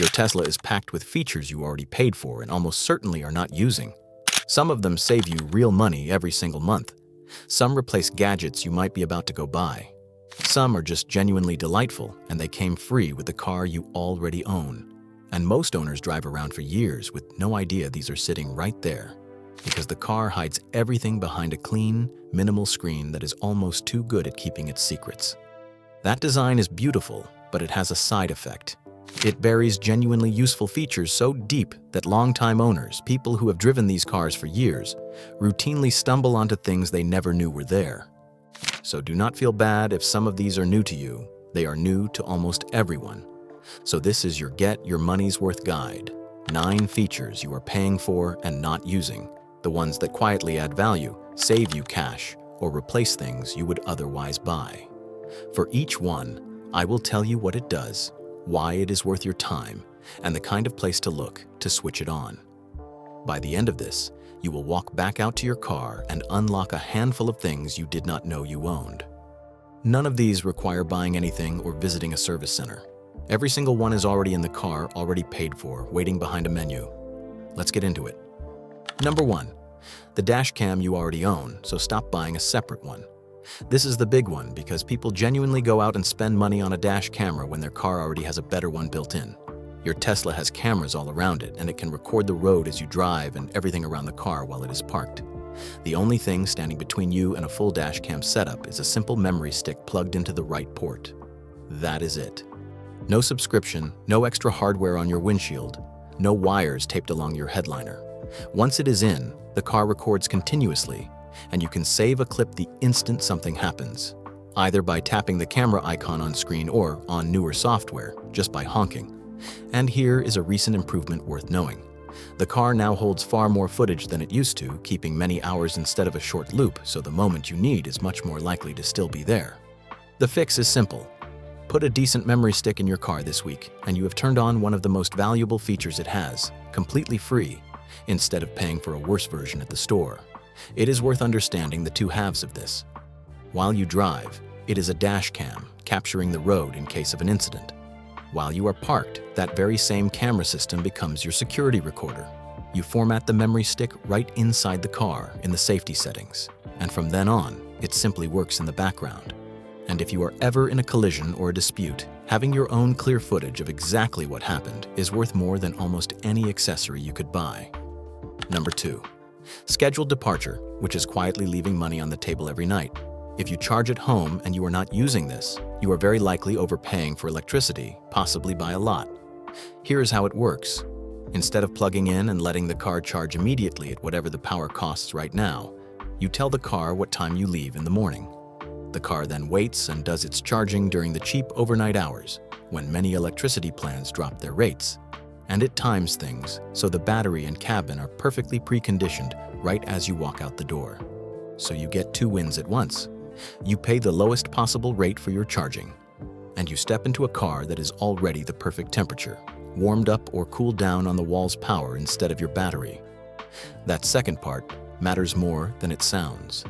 Your Tesla is packed with features you already paid for and almost certainly are not using. Some of them save you real money every single month. Some replace gadgets you might be about to go buy. Some are just genuinely delightful, and they came free with the car you already own. And most owners drive around for years with no idea these are sitting right there, because the car hides everything behind a clean, minimal screen that is almost too good at keeping its secrets. That design is beautiful, but it has a side effect. It buries genuinely useful features so deep that longtime owners, people who have driven these cars for years, routinely stumble onto things they never knew were there. So do not feel bad if some of these are new to you. They are new to almost everyone. So this is your Get Your Money's Worth guide. 9 features you are paying for and not using. The ones that quietly add value, save you cash, or replace things you would otherwise buy. For each one, I will tell you what it does, why it is worth your time, and the kind of place to look to switch it on. By the end of this, you will walk back out to your car and unlock a handful of things you did not know you owned. None of these require buying anything or visiting a service center. Every single one is already in the car, already paid for, waiting behind a menu. Let's get into it. Number 1. The dash cam you already own, so stop buying a separate one. This is the big one because people genuinely go out and spend money on a dash camera when their car already has a better one built in. Your Tesla has cameras all around it, and it can record the road as you drive and everything around the car while it is parked. The only thing standing between you and a full dash cam setup is a simple memory stick plugged into the right port. That is it. No subscription, no extra hardware on your windshield, no wires taped along your headliner. Once it is in, the car records continuously, and you can save a clip the instant something happens, either by tapping the camera icon on screen or, on newer software, just by honking. And here is a recent improvement worth knowing. The car now holds far more footage than it used to, keeping many hours instead of a short loop, so the moment you need is much more likely to still be there. The fix is simple. Put a decent memory stick in your car this week, and you have turned on one of the most valuable features it has, completely free, instead of paying for a worse version at the store. It is worth understanding the two halves of this. While you drive, it is a dash cam, capturing the road in case of an incident. While you are parked, that very same camera system becomes your security recorder. You format the memory stick right inside the car in the safety settings, and from then on, it simply works in the background. And if you are ever in a collision or a dispute, having your own clear footage of exactly what happened is worth more than almost any accessory you could buy. Number 2. Scheduled departure, which is quietly leaving money on the table every night. If you charge at home and you are not using this, you are very likely overpaying for electricity, possibly by a lot. Here is how it works. Instead of plugging in and letting the car charge immediately at whatever the power costs right now, you tell the car what time you leave in the morning. The car then waits and does its charging during the cheap overnight hours, when many electricity plans drop their rates. And it times things, so the battery and cabin are perfectly preconditioned right as you walk out the door. So you get 2 wins at once. You pay the lowest possible rate for your charging, and you step into a car that is already the perfect temperature, warmed up or cooled down on the wall's power instead of your battery. That second part matters more than it sounds.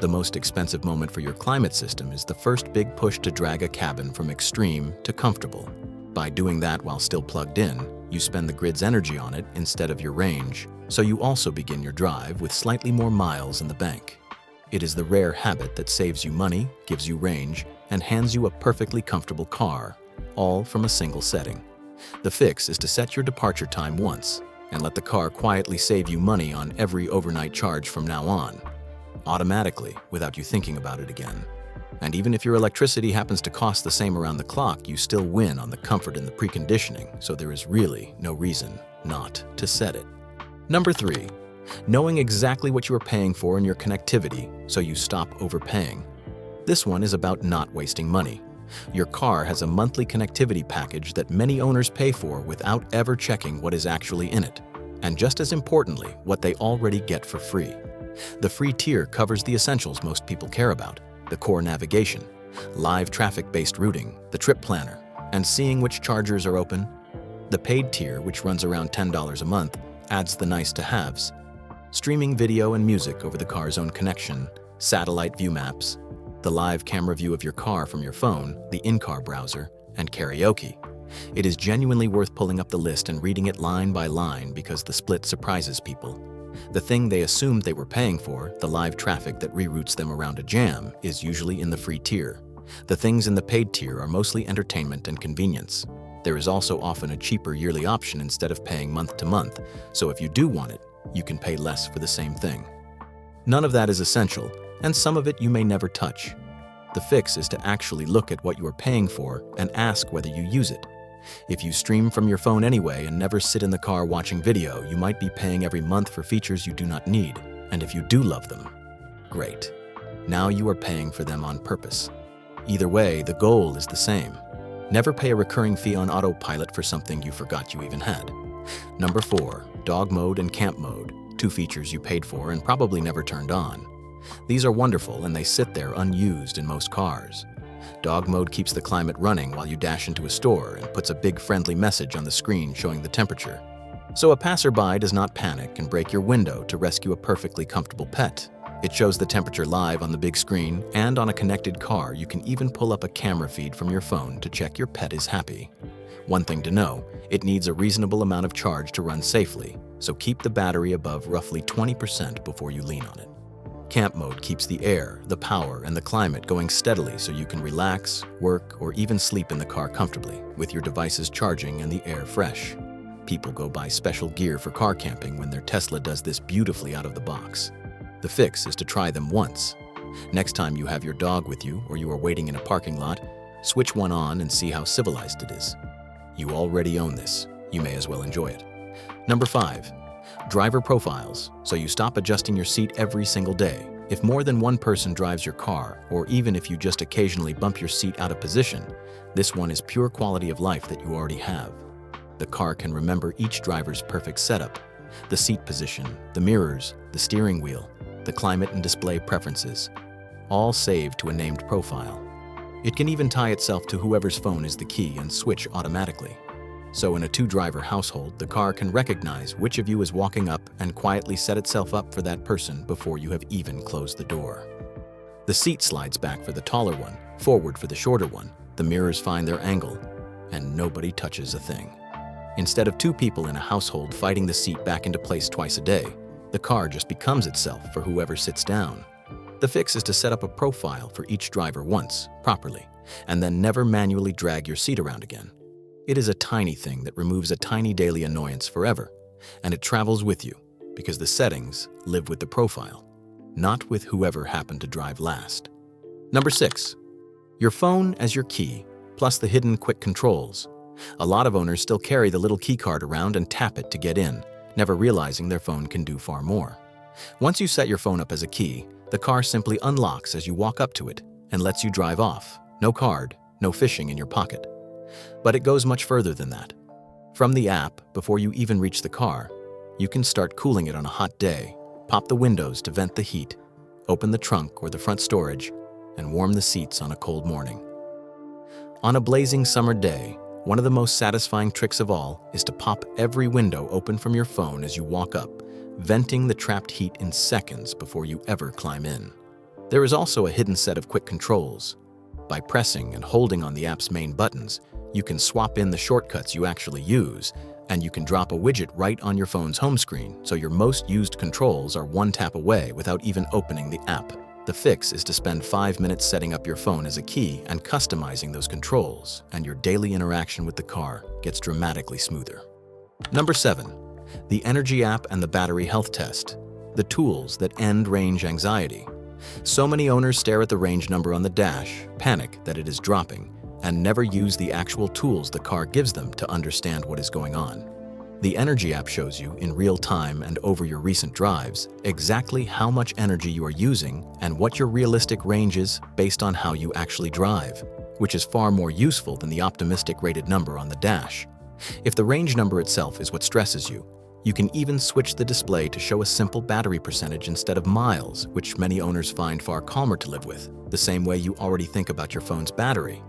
The most expensive moment for your climate system is the first big push to drag a cabin from extreme to comfortable. By doing that while still plugged in, you spend the grid's energy on it instead of your range, so you also begin your drive with slightly more miles in the bank. It is the rare habit that saves you money, gives you range, and hands you a perfectly comfortable car, all from a single setting. The fix is to set your departure time once, and let the car quietly save you money on every overnight charge from now on, automatically, without you thinking about it again. And even if your electricity happens to cost the same around the clock, you still win on the comfort and the preconditioning, so there is really no reason not to set it. Number 3. Knowing exactly what you are paying for in your connectivity, so you stop overpaying. This one is about not wasting money. Your car has a monthly connectivity package that many owners pay for without ever checking what is actually in it, and just as importantly, what they already get for free. The free tier covers the essentials most people care about: the core navigation, live traffic-based routing, the trip planner, and seeing which chargers are open. The paid tier, which runs around $10 a month, adds the nice-to-haves: streaming video and music over the car's own connection, satellite view maps, the live camera view of your car from your phone, the in-car browser, and karaoke. It is genuinely worth pulling up the list and reading it line by line because the split surprises people. The thing they assumed they were paying for, the live traffic that reroutes them around a jam, is usually in the free tier. The things in the paid tier are mostly entertainment and convenience. There is also often a cheaper yearly option instead of paying month to month, so if you do want it, you can pay less for the same thing. None of that is essential, and some of it you may never touch. The fix is to actually look at what you are paying for and ask whether you use it. If you stream from your phone anyway and never sit in the car watching video, you might be paying every month for features you do not need. And if you do love them, great. Now you are paying for them on purpose. Either way, the goal is the same. Never pay a recurring fee on autopilot for something you forgot you even had. Number 4, dog mode and camp mode, 2 features you paid for and probably never turned on. These are wonderful and they sit there unused in most cars. Dog mode keeps the climate running while you dash into a store and puts a big friendly message on the screen showing the temperature. So a passerby does not panic and break your window to rescue a perfectly comfortable pet. It shows the temperature live on the big screen, and on a connected car you can even pull up a camera feed from your phone to check your pet is happy. One thing to know, it needs a reasonable amount of charge to run safely, so keep the battery above roughly 20% before you lean on it. Camp mode keeps the air, the power, and the climate going steadily so you can relax, work, or even sleep in the car comfortably, with your devices charging and the air fresh. People go buy special gear for car camping when their Tesla does this beautifully out of the box. The fix is to try them once. Next time you have your dog with you or you are waiting in a parking lot, switch one on and see how civilized it is. You already own this. You may as well enjoy it. Number 5. Driver profiles, so you stop adjusting your seat every single day. If more than one person drives your car, or even if you just occasionally bump your seat out of position, this one is pure quality of life that you already have. The car can remember each driver's perfect setup, the seat position, the mirrors, the steering wheel, the climate and display preferences, all saved to a named profile. It can even tie itself to whoever's phone is the key and switch automatically. So in a 2-driver household, the car can recognize which of you is walking up and quietly set itself up for that person before you have even closed the door. The seat slides back for the taller one, forward for the shorter one, the mirrors find their angle, and nobody touches a thing. Instead of 2 people in a household fighting the seat back into place twice a day, the car just becomes itself for whoever sits down. The fix is to set up a profile for each driver once, properly, and then never manually drag your seat around again. It is a tiny thing that removes a tiny daily annoyance forever, and it travels with you because the settings live with the profile, not with whoever happened to drive last. Number 6. Your phone as your key, plus the hidden quick controls. A lot of owners still carry the little key card around and tap it to get in, never realizing their phone can do far more. Once you set your phone up as a key, the car simply unlocks as you walk up to it and lets you drive off. No card, no fishing in your pocket. But it goes much further than that. From the app, before you even reach the car, you can start cooling it on a hot day, pop the windows to vent the heat, open the trunk or the front storage, and warm the seats on a cold morning. On a blazing summer day, one of the most satisfying tricks of all is to pop every window open from your phone as you walk up, venting the trapped heat in seconds before you ever climb in. There is also a hidden set of quick controls. By pressing and holding on the app's main buttons, you can swap in the shortcuts you actually use, and you can drop a widget right on your phone's home screen, so your most used controls are one tap away without even opening the app. The fix is to spend 5 minutes setting up your phone as a key and customizing those controls, and your daily interaction with the car gets dramatically smoother. Number 7. The Energy app and the battery health test, the tools that end range anxiety. So many owners stare at the range number on the dash, panic that it is dropping, and never use the actual tools the car gives them to understand what is going on. The Energy app shows you, in real time and over your recent drives, exactly how much energy you are using and what your realistic range is based on how you actually drive, which is far more useful than the optimistic rated number on the dash. If the range number itself is what stresses you, you can even switch the display to show a simple battery percentage instead of miles, which many owners find far calmer to live with, the same way you already think about your phone's battery.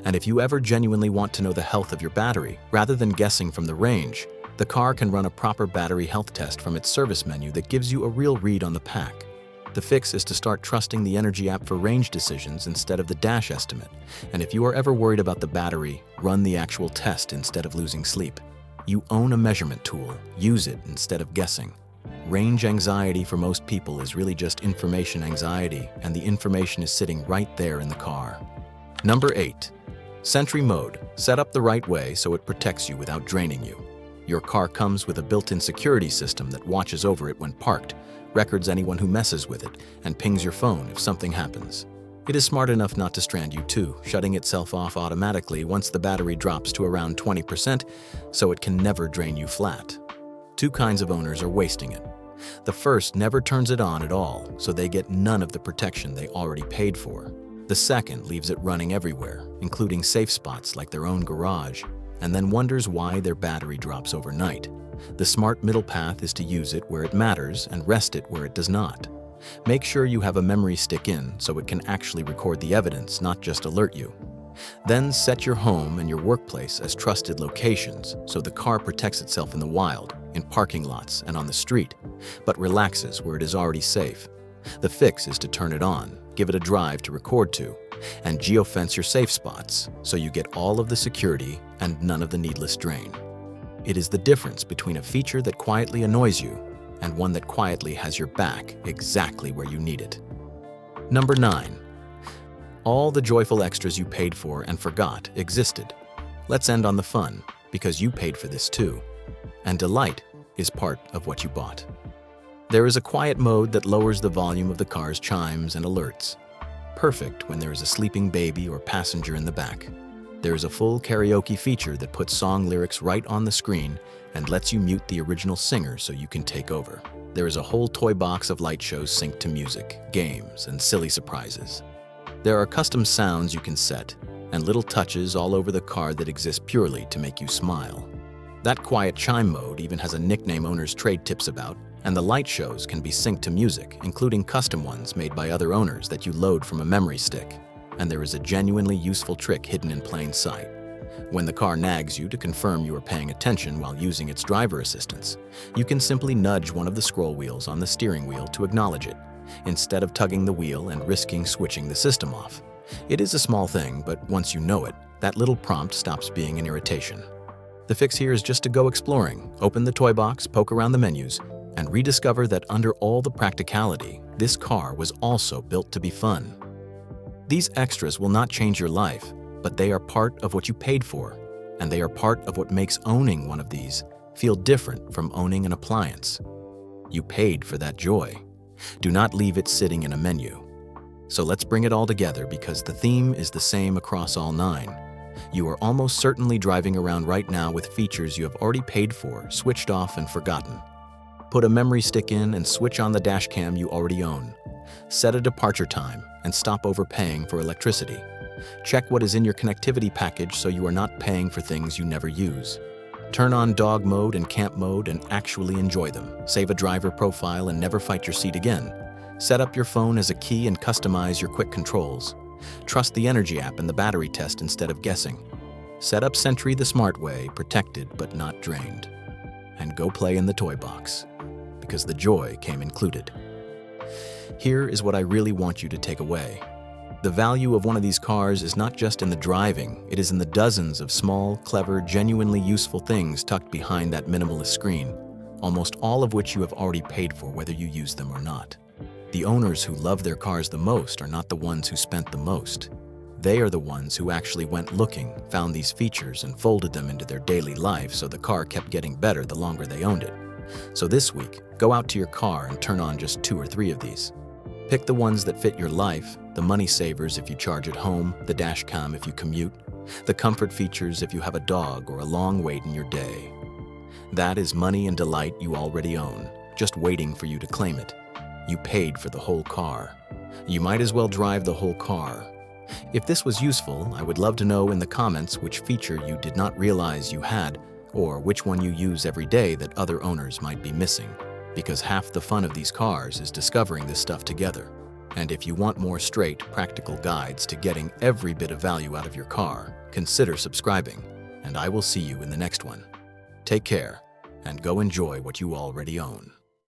And if you ever genuinely want to know the health of your battery, rather than guessing from the range, the car can run a proper battery health test from its service menu that gives you a real read on the pack. The fix is to start trusting the Energy app for range decisions instead of the dash estimate. And if you are ever worried about the battery, run the actual test instead of losing sleep. You own a measurement tool. Use it instead of guessing. Range anxiety for most people is really just information anxiety, and the information is sitting right there in the car. Number 8. Sentry Mode. Set up the right way so it protects you without draining you. Your car comes with a built-in security system that watches over it when parked, records anyone who messes with it, and pings your phone if something happens. It is smart enough not to strand you too, shutting itself off automatically once the battery drops to around 20%, so it can never drain you flat. Two kinds of owners are wasting it. The first never turns it on at all, so they get none of the protection they already paid for. The second leaves it running everywhere, including safe spots like their own garage, and then wonders why their battery drops overnight. The smart middle path is to use it where it matters and rest it where it does not. Make sure you have a memory stick in so it can actually record the evidence, not just alert you. Then set your home and your workplace as trusted locations so the car protects itself in the wild, in parking lots, and on the street, but relaxes where it is already safe. The fix is to turn it on, give it a drive to record to, and geofence your safe spots so you get all of the security and none of the needless drain. It is the difference between a feature that quietly annoys you and one that quietly has your back exactly where you need it. Number 9. All the joyful extras you paid for and forgot existed. Let's end on the fun, because you paid for this too. And delight is part of what you bought. There is a quiet mode that lowers the volume of the car's chimes and alerts. Perfect when there is a sleeping baby or passenger in the back. There is a full karaoke feature that puts song lyrics right on the screen and lets you mute the original singer so you can take over. There is a whole toy box of light shows synced to music, games, and silly surprises. There are custom sounds you can set, and little touches all over the car that exist purely to make you smile. That quiet chime mode even has a nickname owners trade tips about, and the light shows can be synced to music, including custom ones made by other owners that you load from a memory stick. And there is a genuinely useful trick hidden in plain sight. When the car nags you to confirm you are paying attention while using its driver assistance, you can simply nudge one of the scroll wheels on the steering wheel to acknowledge it, instead of tugging the wheel and risking switching the system off. It is a small thing, but once you know it, that little prompt stops being an irritation. The fix here is just to go exploring, open the toy box, poke around the menus, and rediscover that under all the practicality, this car was also built to be fun. These extras will not change your life, but they are part of what you paid for, and they are part of what makes owning one of these feel different from owning an appliance. You paid for that joy. Do not leave it sitting in a menu. So let's bring it all together because the theme is the same across all 9. You are almost certainly driving around right now with features you have already paid for, switched off, and forgotten. Put a memory stick in and switch on the dashcam you already own. Set a departure time and stop overpaying for electricity. Check what is in your connectivity package so you are not paying for things you never use. Turn on dog mode and camp mode and actually enjoy them. Save a driver profile and never fight your seat again. Set up your phone as a key and customize your quick controls. Trust the Energy app and the battery test instead of guessing. Set up Sentry the smart way, protected but not drained. And go play in the toy box, because the joy came included. Here is what I really want you to take away. The value of one of these cars is not just in the driving, it is in the dozens of small, clever, genuinely useful things tucked behind that minimalist screen, almost all of which you have already paid for whether you use them or not. The owners who love their cars the most are not the ones who spent the most. They are the ones who actually went looking, found these features, and folded them into their daily life so the car kept getting better the longer they owned it. So this week, go out to your car and turn on just 2 or 3 of these. Pick the ones that fit your life, the money savers if you charge at home, the dashcam if you commute, the comfort features if you have a dog or a long wait in your day. That is money and delight you already own, just waiting for you to claim it. You paid for the whole car. You might as well drive the whole car. If this was useful, I would love to know in the comments which feature you did not realize you had, or which one you use every day that other owners might be missing. Because half the fun of these cars is discovering this stuff together. And if you want more straight, practical guides to getting every bit of value out of your car, consider subscribing, and I will see you in the next one. Take care, and go enjoy what you already own.